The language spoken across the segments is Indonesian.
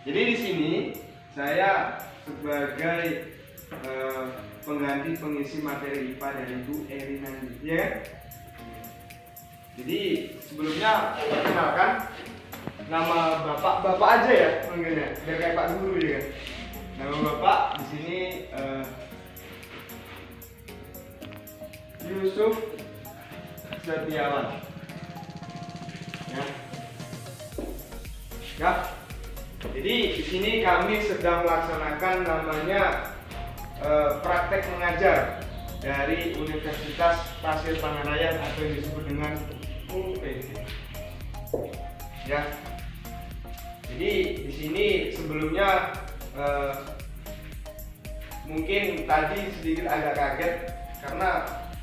Jadi di sini saya sebagai pengganti pengisi materi IPA dari Bu Erina, ya kan? Jadi sebelumnya perkenalkan, nama bapak aja ya manggilnya, biar kayak Pak Guru ya kan. Nama bapak di sini Yusuf Setiawan. Ya. Jadi di sini kami sedang melaksanakan namanya praktek mengajar dari Universitas Pasir Pangandaran atau yang disebut dengan UPT. Ya. Jadi di sini sebelumnya mungkin tadi sedikit agak kaget karena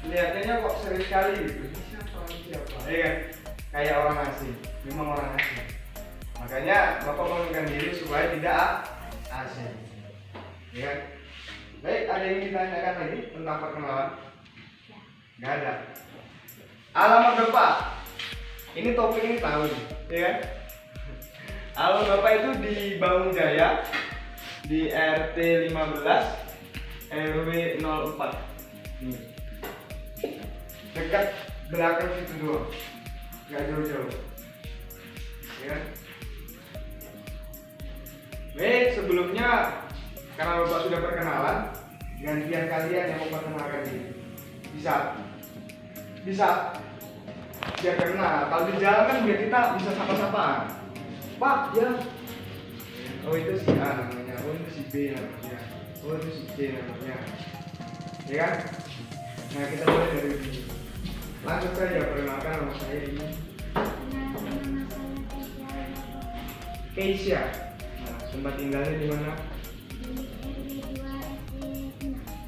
kelihatannya kok serius sekali gitu. Siapa? Ya kan? Kayak orang asing. Memang orang asing. Makanya Bapak mengundurkan diri supaya tidak asing. Ya kan? Baik, ada yang ditanyakan lagi tentang perkenalan? Nggak ada. Alamat Bapak. Ini topik ini tahu nih, ya kan? Alamat Bapak itu di Bangun Jaya, di RT 15 RW 04. Nih. Dekat belakang situ doang. Nggak jauh-jauh. Ya kan? Baik, sebelumnya karena Bapak sudah perkenalan, gantian kalian yang memperkenalkan diri. Bisa biar kenal. Kalau di jalan kan biar kita bisa sapa-sapaan. Pak ya. Oh itu si A namanya, oh itu si B namanya, oh itu si C namanya, ya kan? Nah kita mulai dari sini. Langsung saja, perkenalkan nama saya ini Keisha. Nah, tempat tinggalnya di mana?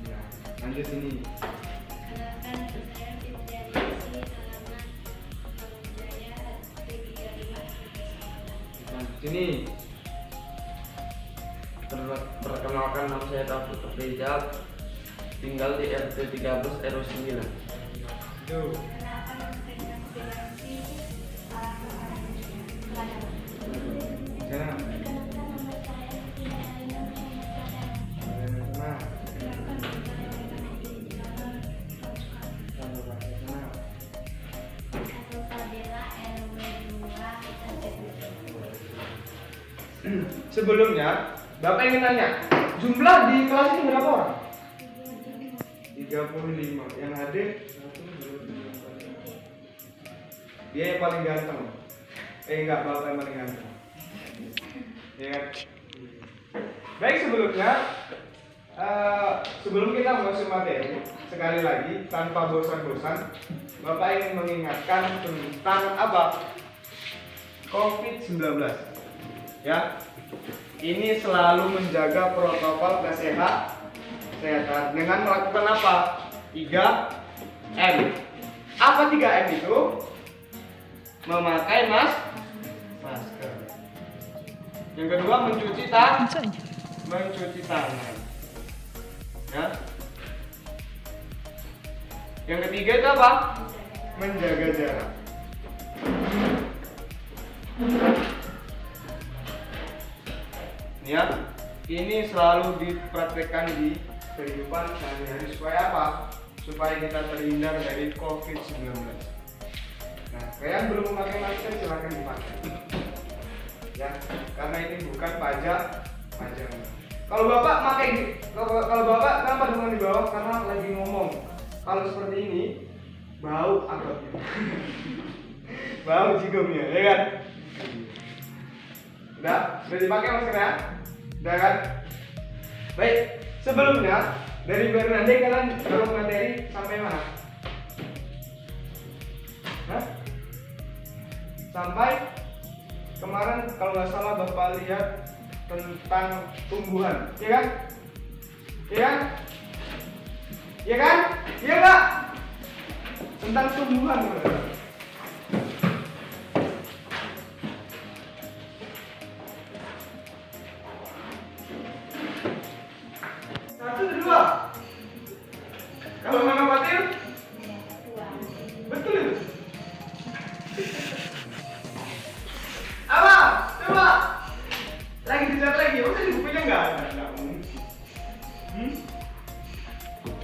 Ya, lanjut sini. Lanjut sini. Perkenalkan, nama saya Taufik Rizal, tinggal di RT 13 RW 9. Tuh. Sana. Sebelumnya, Bapak ingin tanya, jumlah di kelas ini berapa orang? 35. Yang hadir 1, 2, 3, 4. Dia yang paling ganteng. Enggak, Bapak yang paling ganteng. Ya kan? Baik, sebelum kita masuk materi, sekali lagi tanpa bosan-bosan, Bapak ingin mengingatkan tentang apa? COVID-19. Ya, ini selalu menjaga protokol kesehatan dengan melakukan apa? 3M. Apa 3M itu? Memakai masker. Yang kedua mencuci tangan. Ya. Yang ketiga itu apa? Menjaga jarak. Ya, ini selalu dipraktekkan di kehidupan sehari-hari supaya apa? Supaya kita terhindar dari COVID-19. Nah, kalian belum memakai masker silahkan dipakai. Ya, karena ini bukan pajak. Kalau Bapak kenapa dengan di bawah? Karena lagi ngomong. Kalau seperti ini bau agaknya. Bau jigongnya, ya kan? Udah dipakai maskernya? Udah kan? Baik, sebelumnya dari Bernande kalian baru materi sampai mana? Hah? Sampai kemarin kalau nggak salah Bapak lihat tentang tumbuhan, ya kan? Ya kan? Ya kan? Iya nggak? Tentang tumbuhan. Kalau nama Fatil? Betul itu. Apa? Coba. Lagi dilihat lagi. Masa di bukunya nggak ada? Nggak mungkin.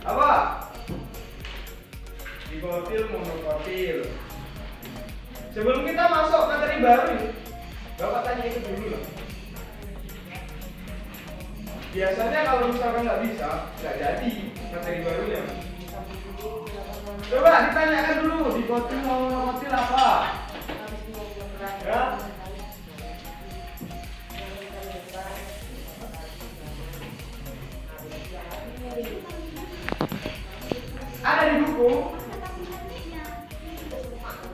Apa? Dikotil, monokotil. Sebelum kita masuk materi baru ini, Bapak tanya itu dulu loh. Biasanya kalau misalkan nggak bisa, nggak jadi materi barunya. Coba ditanyakan dulu, dikotil mau monokotil apa? Ya. Ada di buku?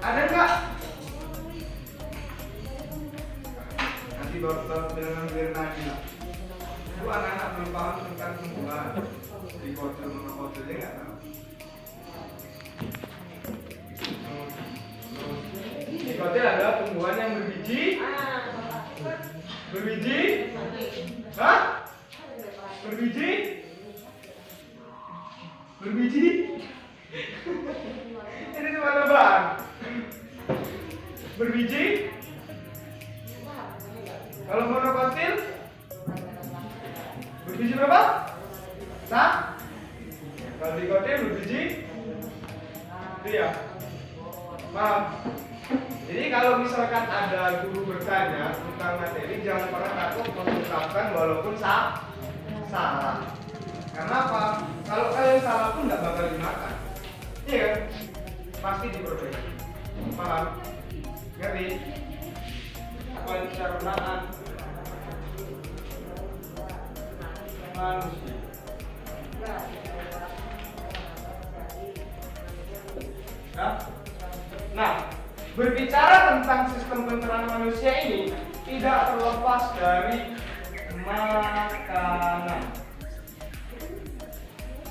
Ada nggak? Nanti Bapak dengan Bernadi. Itu anak-anak belum paham tentang tumbuhan. Dikotil monokotilnya nggak tahu. Dikotil adalah tumbuhan yang berbiji. Berbiji? Hah? Berbiji? Berbiji? Ini cuma nebak. Berbiji? Kalau monokotil? Berbiji berapa? Kalau dikotil berbiji? Itu ya? Paham? Jadi kalau misalkan ada guru bertanya tentang materi, jangan pernah takut mengungkapkan walaupun salah. Karena apa? Kalau kalian salah pun nggak bakal dimakan. Iya kan? Pasti diperbaiki. Paham? Ngerti? pencernaan manusia. Nah, berbicara tentang sistem pencernaan manusia ini tidak terlepas dari makanan.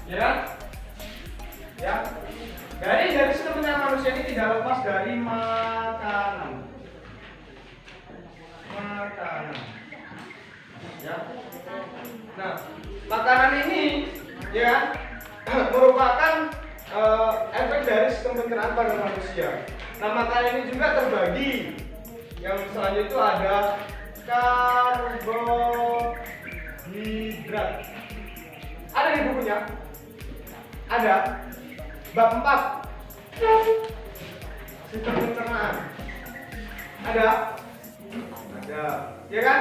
Ya kan? Ya. Dari sistem pencernaan manusia ini tidak lepas dari makanan. Makanan. Ya. Nah, makanan ini ya merupakan efek dari sistem pencernaan pada manusia. Nah, makanan ini juga terbagi. Yang selanjutnya itu ada karbohidrat. Ada di bukunya? Ada. Bab 4. Sistem pencernaan. Ada? Ada. Ya kan?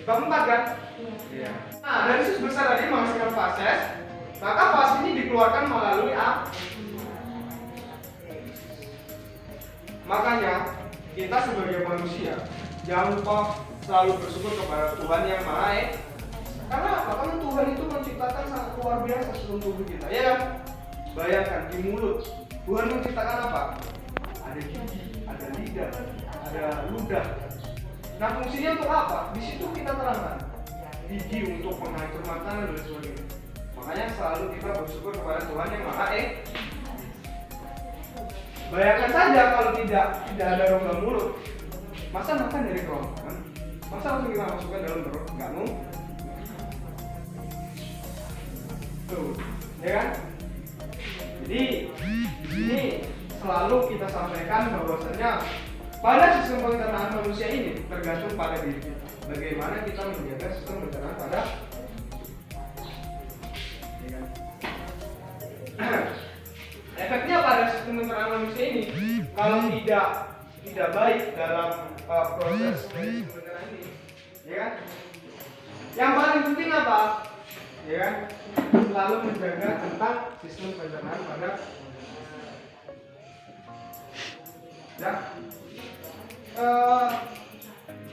Bab 4 kan? Iya. Nah, dari usus besar tadi menghasilkan fases, maka fases ini dikeluarkan melalui apa? Makanya kita sebagai manusia jangan lupa selalu bersyukur kepada Tuhan yang Maha Esa. Karena apa? Karena Tuhan itu menciptakan sangat luar biasa sistem tubuh kita, ya kan? Bayangkan di mulut Tuhan menciptakan apa? Ada gigi, ada lidah, ada ludah. Nah, fungsinya untuk apa? Di situ kita terangkan. Gigi untuk menghancur makanan dan sebagainya. Makanya selalu kita bersyukur kepada Tuhan yang Maha Esa. Bayangkan saja kalau tidak ada rongga mulut, masa makan dari kerongkongan? Masa langsung kita masukkan dalam perut? Enggak mungkin. Tuh, ya kan? Jadi ini selalu kita sampaikan bahwasanya pada sistem pencernaan manusia ini tergantung pada diri kita. Bagaimana kita menjaga sistem pencernaan pada, ya kan? Efeknya pada sistem pencernaan manusia ini kalau tidak baik dalam proses dari sistem pencernaan ini, ya kan? Yang paling penting apa? Ya kan? Selalu menjaga tentang sistem pencernaan pada, ya.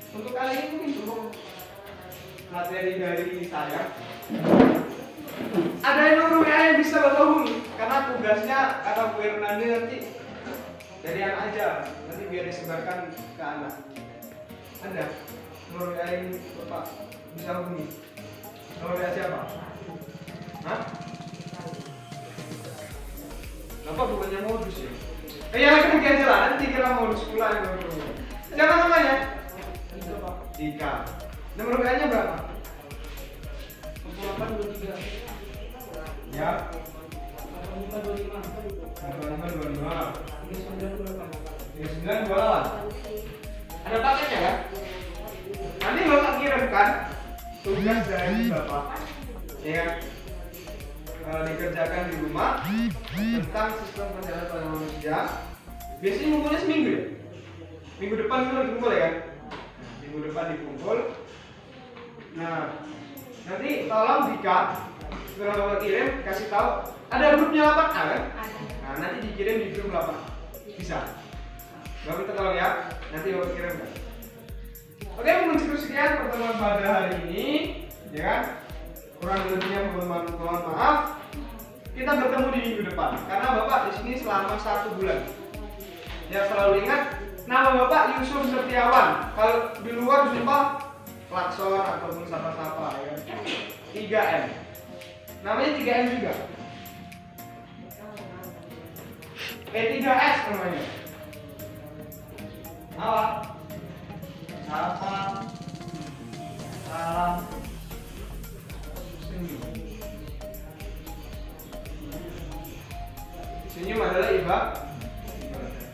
Untuk kali ini mungkin cukup materi dari saya. Ada yang nomor WA yang bisa Bapak hubungi karena tugasnya kata Bu Hernandi nanti jadian aja, nanti biar disebarkan ke anak. Ada nomor WA yang Bapak bisa hubungi? Nomor WA siapa? Hah? Bapak bukannya modus ya? Ya kemudian jalan, nanti kira modus pula yang baru. Siapa namanya? Ika. Nomor WA-nya berapa? 0823 Ya. 8525 3928. Ada paketnya kan? Nanti Bapak kirimkan tugas dari Bapak, ya, dikerjakan di rumah tentang sistem pencernaan pada manusia. Biasanya ngumpulnya seminggu ya? Minggu depan dulu dikumpul ya kan? Minggu depan dikumpul. Nah, nanti tolong Dika setelah Bapak kirim kasih tahu ada grupnya 8A kan? Nah, nanti dikirim di grup 8. Bisa. Bapak minta tolong ya. Nanti Bapak kirim kan. Oke, mungkin cukup sekian pertemuan pada hari ini, ya kan? Kurang lebihnya mohon maaf. Kita bertemu di minggu depan karena Bapak di sini selama 1 bulan. Ya, selalu ingat nama Bapak Yusuf Setiawan. Kalau di luar jumpa klakson ataupun sapa-sapa, ya. 3M. Namanya 3M juga. 3S namanya. Apa? Sapa, salam, senyum. Senyum adalah ibadah,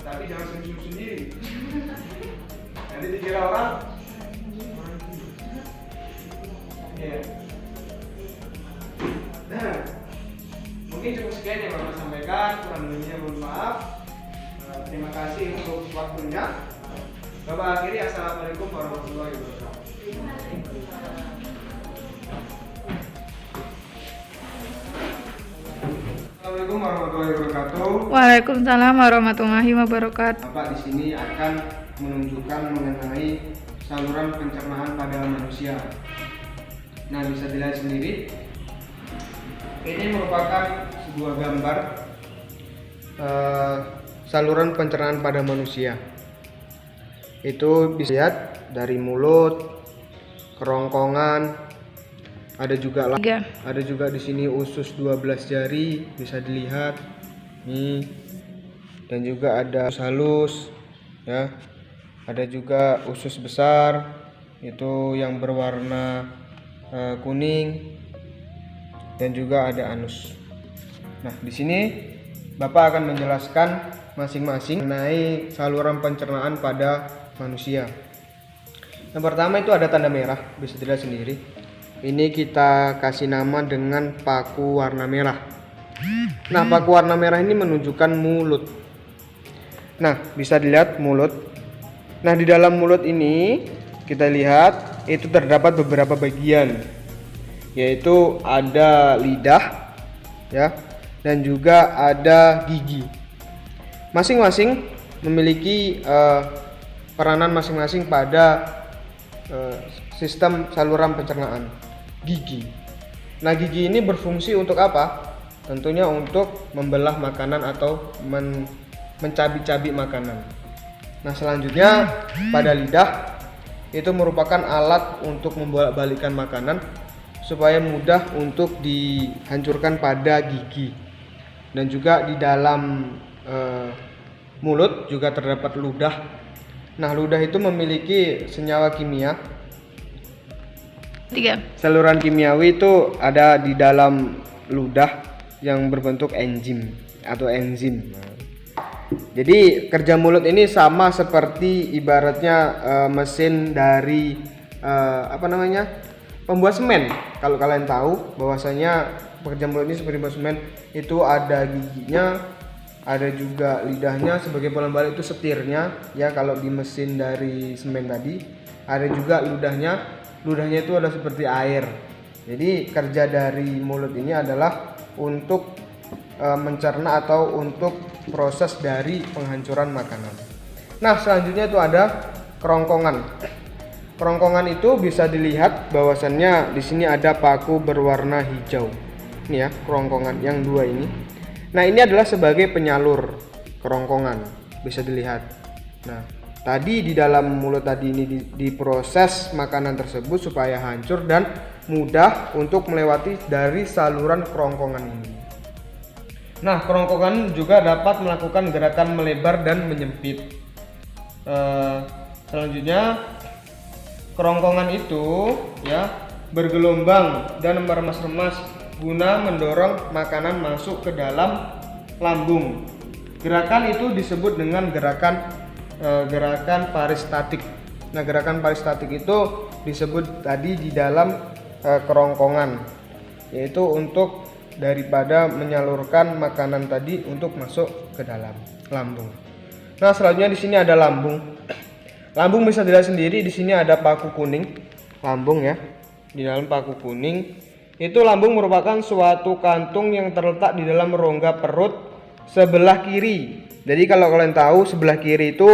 tapi jangan senyum sendiri. Nanti dikira orang. Ya. Nah, mungkin cukup sekian yang Bapak sampaikan. Kurang lebihnya mohon maaf. Terima kasih untuk waktunya. Bapak akhiri, assalamualaikum warahmatullahi wabarakatuh. Assalamualaikum warahmatullahi wabarakatuh. Waalaikumsalam warahmatullahi wabarakatuh. Bapak di sini akan menunjukkan mengenai saluran pencernaan pada manusia. Nah, bisa dilihat sendiri. Ini merupakan sebuah gambar saluran pencernaan pada manusia. Itu bisa lihat dari mulut, kerongkongan, ada juga di sini usus 12 jari bisa dilihat nih, dan juga ada usus halus ya, ada juga usus besar itu yang berwarna kuning, dan juga ada anus. Nah, di sini Bapak akan menjelaskan masing-masing mengenai saluran pencernaan pada manusia. Yang pertama itu ada tanda merah, bisa dilihat sendiri. Ini kita kasih nama dengan paku warna merah. Nah, paku warna merah ini menunjukkan mulut. Nah, bisa dilihat mulut. Nah, di dalam mulut ini kita lihat itu terdapat beberapa bagian, yaitu ada lidah ya, dan juga ada gigi. Masing-masing memiliki peranan masing-masing pada sistem saluran pencernaan. Gigi. Nah, gigi ini berfungsi untuk apa? Tentunya untuk membelah makanan atau mencabik-cabik makanan. Nah, selanjutnya pada lidah itu merupakan alat untuk membolak-balikkan makanan supaya mudah untuk dihancurkan pada gigi. Dan juga di dalam mulut juga terdapat ludah. Nah, ludah itu memiliki senyawa kimia. Saluran kimiawi itu ada di dalam ludah yang berbentuk enzim atau enzim. Jadi kerja mulut ini sama seperti ibaratnya mesin dari pembuat semen. Kalau kalian tahu bahwasanya pekerja mulut ini seperti pembuat semen, itu ada giginya, ada juga lidahnya sebagai pembalik itu setirnya ya. Kalau di mesin dari semen tadi ada juga ludahnya itu ada seperti air. Jadi kerja dari mulut ini adalah untuk mencerna atau untuk proses dari penghancuran makanan. Nah, selanjutnya itu ada kerongkongan. Kerongkongan itu bisa dilihat bahwasannya di sini ada paku berwarna hijau. Ini ya, kerongkongan yang dua ini. Nah, ini adalah sebagai penyalur kerongkongan, bisa dilihat. Nah, tadi di dalam mulut tadi ini diproses makanan tersebut supaya hancur dan mudah untuk melewati dari saluran kerongkongan ini. Nah, kerongkongan juga dapat melakukan gerakan melebar dan menyempit. Selanjutnya, kerongkongan itu ya bergelombang dan meremas-remas guna mendorong makanan masuk ke dalam lambung. Gerakan itu disebut dengan gerakan peristatik. Nah, gerakan peristatik itu disebut tadi di dalam kerongkongan, yaitu untuk daripada menyalurkan makanan tadi untuk masuk ke dalam lambung. Nah, selanjutnya di sini ada lambung. Lambung bisa dilihat sendiri, di sini ada paku kuning lambung ya. Di dalam paku kuning itu lambung merupakan suatu kantung yang terletak di dalam rongga perut sebelah kiri. Jadi kalau kalian tahu sebelah kiri itu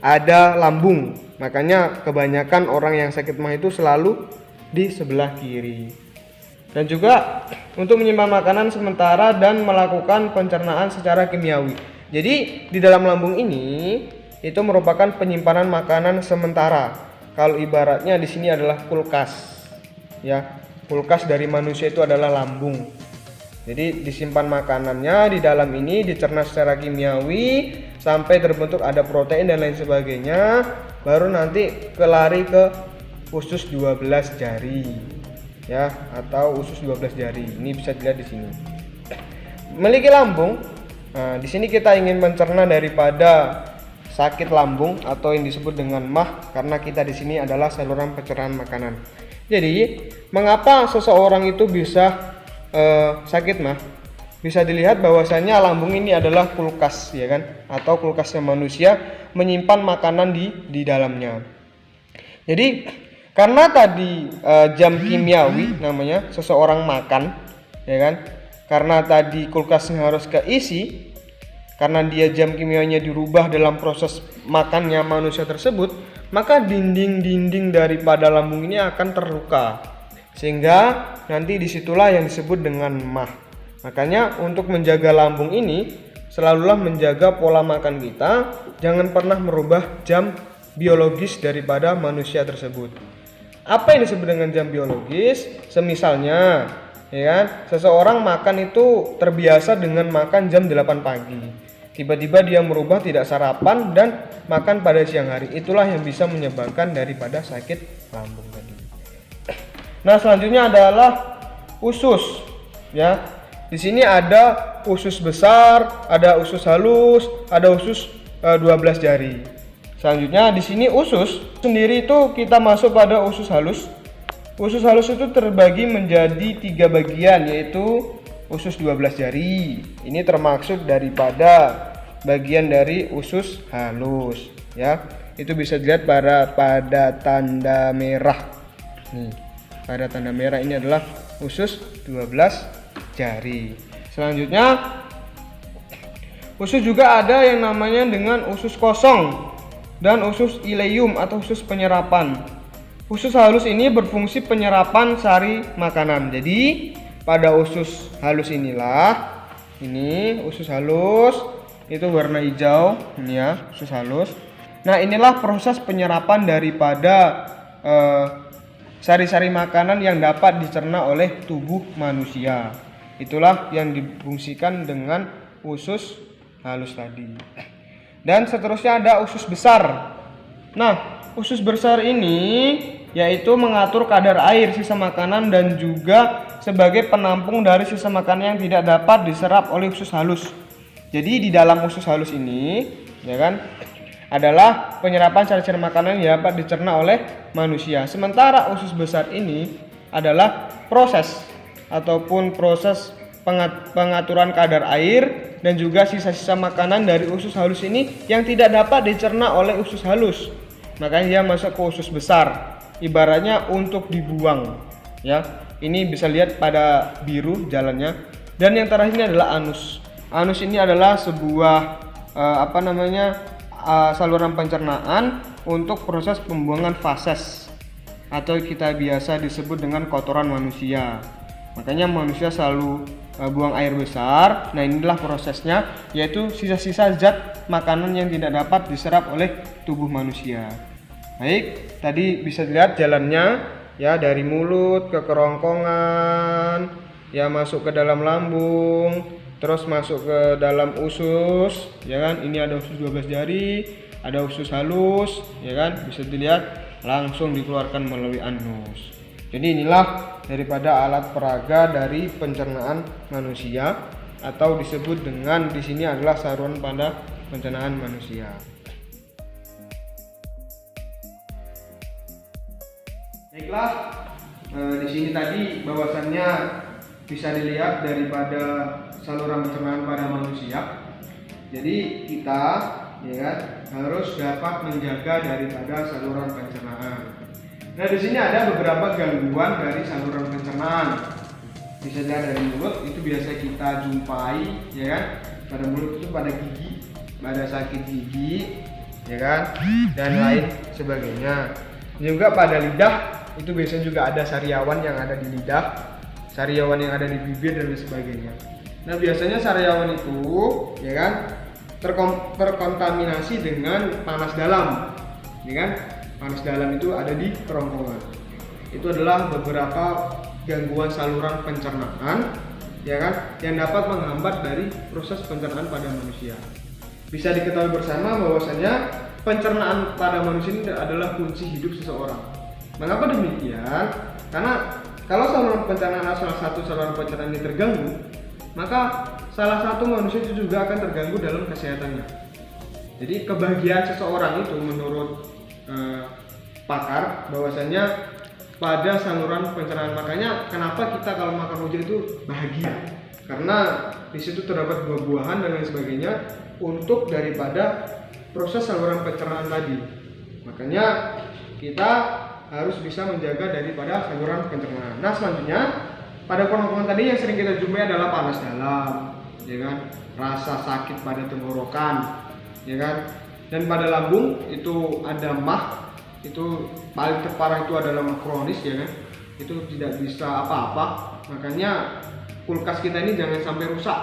ada lambung. Makanya kebanyakan orang yang sakit mah itu selalu di sebelah kiri. Dan juga untuk menyimpan makanan sementara dan melakukan pencernaan secara kimiawi. Jadi di dalam lambung ini itu merupakan penyimpanan makanan sementara. Kalau ibaratnya di sini adalah kulkas. Ya, kulkas dari manusia itu adalah lambung. Jadi disimpan makanannya di dalam ini, dicerna secara kimiawi sampai terbentuk ada protein dan lain sebagainya, baru nanti lari ke usus 12 jari. Ya, atau usus 12 jari. Ini bisa dilihat di sini. Memiliki lambung. Nah, di sini kita ingin mencerna daripada sakit lambung atau yang disebut dengan mah, karena kita di sini adalah saluran pencernaan makanan. Jadi, mengapa seseorang itu bisa sakit mah? Bisa dilihat bahwasanya lambung ini adalah kulkas, ya kan? Atau kulkasnya manusia menyimpan makanan di dalamnya. Jadi, karena tadi jam kimiawi namanya seseorang makan, ya kan? Karena tadi kulkasnya harus keisi, karena dia jam kimiawinya dirubah dalam proses makannya manusia tersebut, maka dinding-dinding daripada lambung ini akan terluka, sehingga nanti disitulah yang disebut dengan mah. Makanya untuk menjaga lambung ini, selalulah menjaga pola makan kita, jangan pernah merubah jam biologis daripada manusia tersebut. Apa yang disebut dengan jam biologis? Semisalnya, ya kan, seseorang makan itu terbiasa dengan makan jam 8 pagi. Tiba-tiba dia merubah tidak sarapan dan makan pada siang hari. Itulah yang bisa menyebabkan daripada sakit lambung tadi. Nah, selanjutnya adalah usus, ya. Di sini ada usus besar, ada usus halus, ada usus 12 jari. Selanjutnya di sini usus sendiri itu kita masuk pada usus halus. Usus halus itu terbagi menjadi 3 bagian, yaitu usus 12 jari. Ini termaksud daripada bagian dari usus halus, ya. Itu bisa dilihat pada tanda merah. Nih, pada tanda merah ini adalah usus 12 jari. Selanjutnya usus juga ada yang namanya dengan usus kosong dan usus ileum atau usus penyerapan. Usus halus ini berfungsi penyerapan sari makanan. Jadi pada usus halus inilah, ini usus halus itu warna hijau, ini ya usus halus. Nah, inilah proses penyerapan daripada sari-sari makanan yang dapat dicerna oleh tubuh manusia. Itulah yang difungsikan dengan usus halus tadi. Dan seterusnya ada usus besar. Nah, usus besar ini yaitu mengatur kadar air sisa makanan dan juga sebagai penampung dari sisa makanan yang tidak dapat diserap oleh usus halus. Jadi di dalam usus halus ini, ya kan, adalah penyerapan sari-sari makanan yang dapat dicerna oleh manusia. Sementara usus besar ini adalah proses pengaturan kadar air dan juga sisa-sisa makanan dari usus halus ini yang tidak dapat dicerna oleh usus halus. Makanya dia masuk ke usus besar. Ibaratnya untuk dibuang, ya. Ini bisa lihat pada biru jalannya. Dan yang terakhir ini adalah anus. Anus ini adalah sebuah saluran pencernaan untuk proses pembuangan fases atau kita biasa disebut dengan kotoran manusia. Makanya manusia selalu buang air besar. Nah, inilah prosesnya, yaitu sisa-sisa zat makanan yang tidak dapat diserap oleh tubuh manusia. Baik, tadi bisa dilihat jalannya, ya, dari mulut ke kerongkongan, ya, masuk ke dalam lambung, terus masuk ke dalam usus, ya kan. Ini ada usus 12 jari, ada usus halus, ya kan, bisa dilihat langsung dikeluarkan melalui anus. Jadi inilah daripada alat peraga dari pencernaan manusia, atau disebut dengan di sini adalah saluran pada pencernaan manusia. Baiklah, di sini tadi bahwasannya bisa dilihat daripada saluran pencernaan pada manusia. Jadi kita, ya kan, harus dapat menjaga daripada saluran pencernaan. Nah, di sini ada beberapa gangguan dari saluran pencernaan. Bisa dilihat dari mulut, itu biasa kita jumpai, ya kan. Pada mulut itu pada gigi, pada sakit gigi, ya kan, dan lain sebagainya. Juga pada lidah, itu biasanya juga ada sariawan yang ada di lidah, sariawan yang ada di bibir dan sebagainya. Nah, biasanya sariawan itu, ya kan, terkontaminasi dengan panas dalam, ya kan. Panas dalam itu ada di kerongkongan. Itu adalah beberapa gangguan saluran pencernaan, ya kan, yang dapat menghambat dari proses pencernaan pada manusia. Bisa diketahui bersama bahwasanya pencernaan pada manusia ini adalah kunci hidup seseorang. Mengapa demikian? Karena kalau saluran pencernaan salah satu saluran pencernaan ini terganggu, maka salah satu manusia itu juga akan terganggu dalam kesehatannya. Jadi kebahagiaan seseorang itu menurut pakar bahwasanya pada saluran pencernaan. Makanya kenapa kita kalau makan rujak itu bahagia, karena di situ terdapat buah-buahan dan lain sebagainya untuk daripada proses saluran pencernaan tadi. Makanya kita harus bisa menjaga daripada saluran pencernaan. Nah, selanjutnya pada kerongkongan tadi yang sering kita jumpai adalah panas dalam, ya kan, rasa sakit pada tenggorokan, ya kan. Dan pada lambung itu ada mah, itu paling terparah itu adalah kronis ya kan, itu tidak bisa apa-apa. Makanya kulkas kita ini jangan sampai rusak.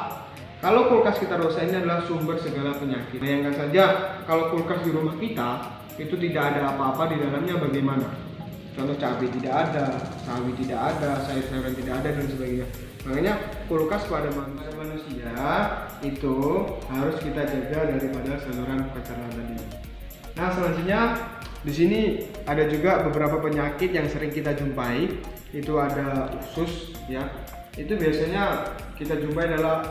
Kalau kulkas kita rusak, ini adalah sumber segala penyakit. Bayangkan saja kalau kulkas di rumah kita itu tidak ada apa-apa di dalamnya, bagaimana? Contoh, cabai tidak ada, sawi tidak ada, sayur-sayuran tidak ada, dan sebagainya. Makanya kulkas pada manusia itu harus kita jaga daripada saluran pencernaan tadi. Nah, selanjutnya di sini ada juga beberapa penyakit yang sering kita jumpai. Itu ada usus ya. Itu biasanya kita jumpai adalah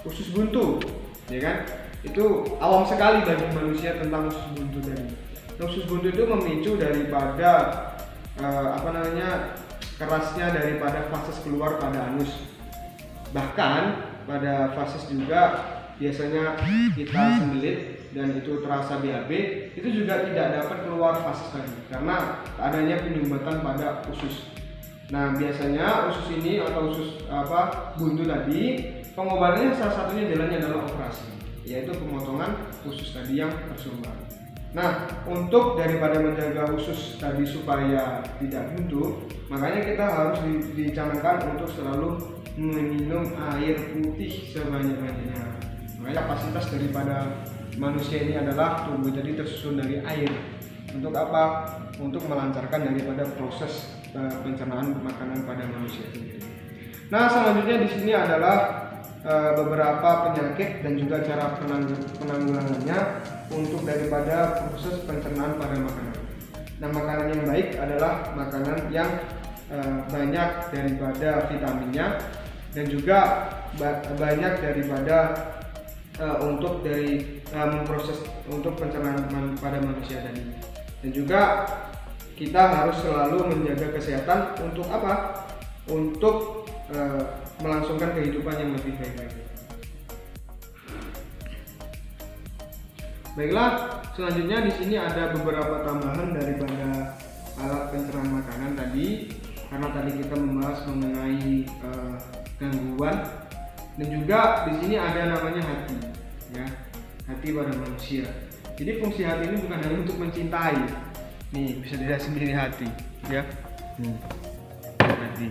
usus buntu, ya kan? Itu awam sekali bagi manusia tentang usus buntu tadi. Usus buntu itu memicu daripada kerasnya daripada fases keluar pada anus. Bahkan pada fases juga biasanya kita sembelit dan itu terasa BAB, itu juga tidak dapat keluar fases tadi karena adanya penyumbatan pada usus. Nah, biasanya usus ini atau usus buntu tadi, pengobatannya salah satunya jalannya adalah operasi, yaitu pemotongan usus tadi yang tersumbat. Nah, untuk daripada menjaga usus tadi supaya tidak buntu, makanya kita harus dicanangkan untuk selalu meminum air putih sebanyak-banyaknya. Makanya kapasitas daripada manusia ini adalah tubuh jadi tersusun dari air. Untuk apa? Untuk melancarkan daripada proses pencernaan makanan pada manusia sendiri. Nah, selanjutnya di sini adalah beberapa penyakit dan juga cara penanggulangannya untuk daripada proses pencernaan pada makanan. Nah, makanan yang baik adalah makanan yang banyak daripada vitaminnya dan juga banyak daripada untuk memproses untuk pencernaan pada manusia tadi. Dan juga kita harus selalu menjaga kesehatan untuk apa? Untuk melangsungkan kehidupan yang lebih baik lagi. Baiklah, selanjutnya di sini ada beberapa tambahan daripada alat pencernaan makanan tadi, karena tadi kita membahas mengenai gangguan, dan juga di sini ada namanya hati, ya, hati pada manusia. Jadi fungsi hati ini bukan hanya untuk mencintai, nih bisa dilihat sendiri hati, ya, hati.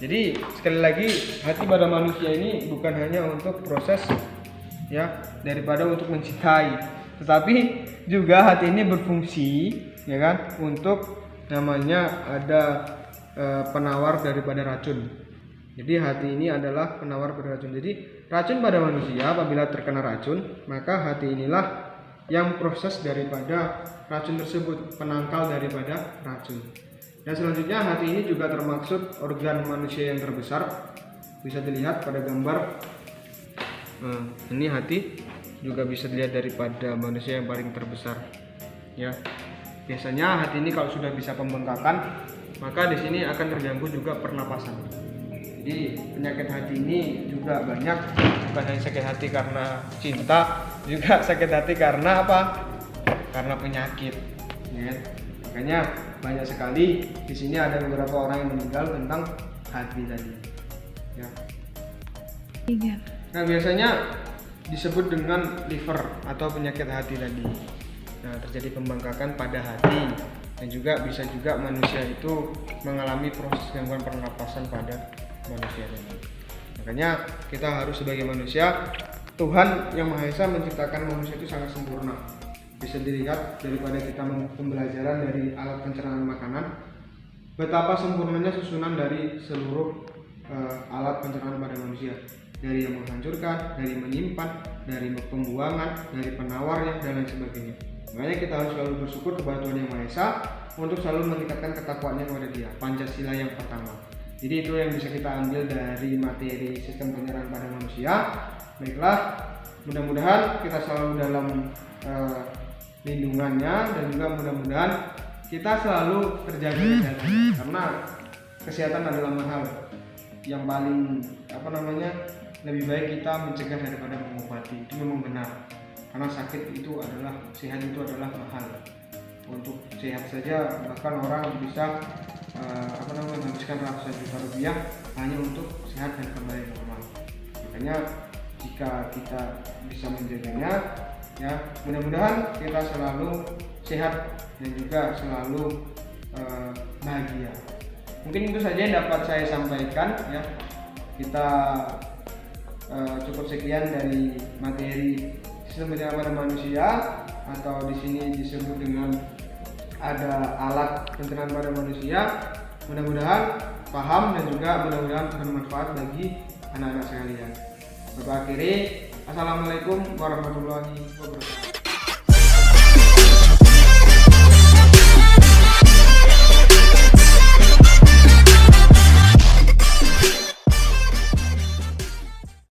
Jadi sekali lagi hati pada manusia ini bukan hanya untuk proses ya daripada untuk mencintai, tetapi juga hati ini berfungsi ya kan untuk namanya ada penawar daripada racun. Jadi hati ini adalah penawar pada racun. Jadi racun pada manusia apabila terkena racun, maka hati inilah yang proses daripada racun tersebut, penangkal daripada racun. Dan selanjutnya hati ini juga termaksud organ manusia yang terbesar. Bisa dilihat pada gambar. Ini hati juga bisa dilihat daripada manusia yang paling terbesar. Ya, biasanya hati ini kalau sudah bisa pembengkakan, maka di sini akan terganggu juga pernapasan. Jadi penyakit hati ini juga banyak, bukan hanya sakit hati karena cinta, juga sakit hati karena apa? Karena penyakit. Ya. Makanya banyak sekali di sini ada beberapa orang yang meninggal tentang hati tadi. Ya. Nah, biasanya disebut dengan liver atau penyakit hati tadi. Nah, terjadi pembengkakan pada hati dan juga bisa juga manusia itu mengalami proses gangguan pernapasan pada manusia tadi. Makanya kita harus sebagai manusia, Tuhan Yang Maha Esa menciptakan manusia itu sangat sempurna. Bisa dilihat daripada kita pembelajaran dari alat pencernaan makanan, betapa sempurnanya susunan dari seluruh alat pencernaan pada manusia, dari yang menghancurkan, dari menyimpan, dari pembuangan, dari penawarnya dan lain sebagainya. Makanya kita harus selalu bersyukur kepada Tuhan Yang Maha Esa untuk selalu meningkatkan ketakwaannya kepada Dia. Pancasila yang pertama. Jadi itu yang bisa kita ambil dari materi sistem pencernaan pada manusia. Baiklah, mudah-mudahan kita selalu dalam lindungannya dan juga mudah-mudahan kita selalu terjaga kesehatan, karena kesehatan adalah mahal. Yang paling lebih baik kita mencegah daripada mengobati. Itu memang benar, karena sakit itu adalah, sehat itu adalah mahal. Untuk sehat saja bahkan orang bisa menghabiskan ratusan juta rupiah hanya untuk sehat dan kembali normal. Makanya jika kita bisa menjaganya, ya. Mudah-mudahan kita selalu sehat dan juga selalu bahagia. Mungkin itu saja yang dapat saya sampaikan ya. Kita cukup sekian dari materi sistem pencernaan pada manusia, atau di sini disebut dengan ada alat pencernaan pada manusia. Mudah-mudahan paham dan juga mudah-mudahan bermanfaat bagi anak-anak sekalian. Bapak akhiri, assalamualaikum warahmatullahi wabarakatuh.